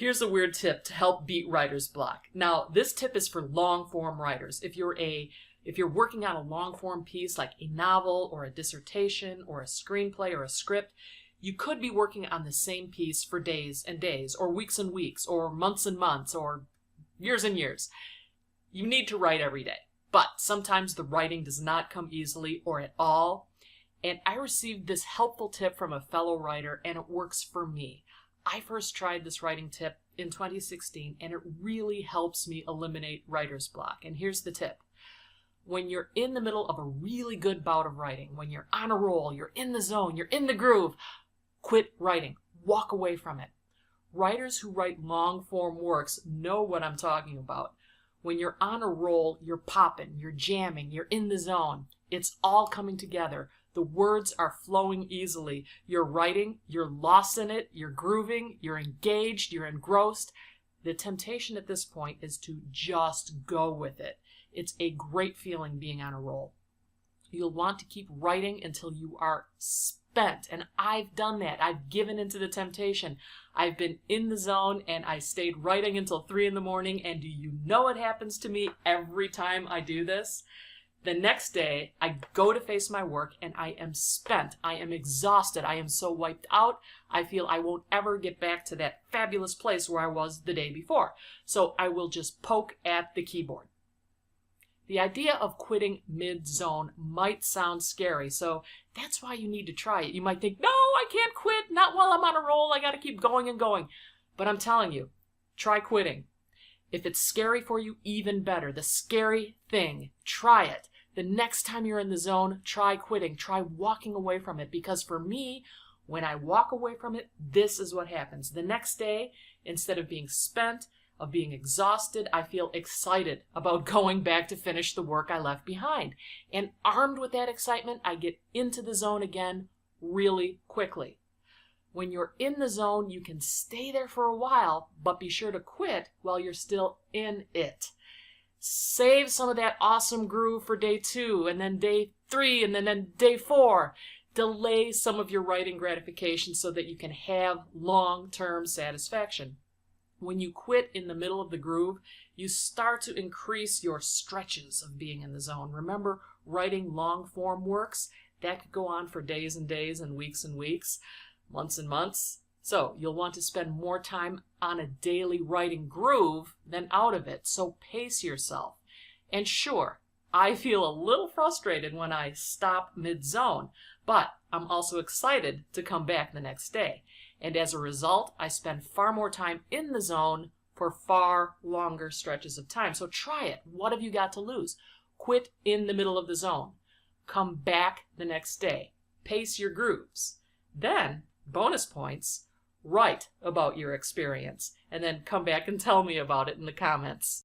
Here's a weird tip to help beat writer's block. Now, this tip is for long form writers. If you're working on a long form piece like a novel or a dissertation or a screenplay or a script, you could be working on the same piece for days and days or weeks and weeks or months and months or years and years. You need to write every day, but sometimes the writing does not come easily or at all. And I received this helpful tip from a fellow writer, and it works for me. I first tried this writing tip in 2016, and it really helps me eliminate writer's block. And here's the tip. When you're in the middle of a really good bout of writing, when you're on a roll, you're in the zone, you're in the groove, quit writing. Walk away from it. Writers who write long-form works know what I'm talking about. When you're on a roll, you're popping, you're jamming, you're in the zone. It's all coming together. The words are flowing easily. You're writing, you're lost in it, you're grooving, you're engaged, you're engrossed. The temptation at this point is to just go with it. It's a great feeling being on a roll. You'll want to keep writing until you are spent. And I've done that. I've given into the temptation. I've been in the zone and I stayed writing until 3 in the morning. And do you know what happens to me every time I do this? The next day, I go to face my work and I am spent. I am exhausted. I am so wiped out. I feel I won't ever get back to that fabulous place where I was the day before. So I will just poke at the keyboard. The idea of quitting mid-zone might sound scary, so that's why you need to try it. You might think, no, I can't quit, not while I'm on a roll, I gotta keep going and going. But I'm telling you, try quitting. If it's scary for you, even better. The scary thing, try it. The next time you're in the zone, try quitting. Try walking away from it. Because for me, when I walk away from it, this is what happens. The next day, instead of being spent, of being exhausted, I feel excited about going back to finish the work I left behind. And armed with that excitement, I get into the zone again really quickly. When you're in the zone, you can stay there for a while, but be sure to quit while you're still in it. Save some of that awesome groove for day 2, and then day 3, and then day 4. Delay some of your writing gratification so that you can have long-term satisfaction. When you quit in the middle of the groove, you start to increase your stretches of being in the zone. Remember, writing long-form works, that could go on for days and days and weeks, months and months. So you'll want to spend more time on a daily writing groove than out of it. So pace yourself. And sure, I feel a little frustrated when I stop mid-zone, but I'm also excited to come back the next day. And as a result, I spend far more time in the zone for far longer stretches of time. So try it. What have you got to lose? Quit in the middle of the zone. Come back the next day. Pace your grooves. Then, bonus points, write about your experience. And then come back and tell me about it in the comments.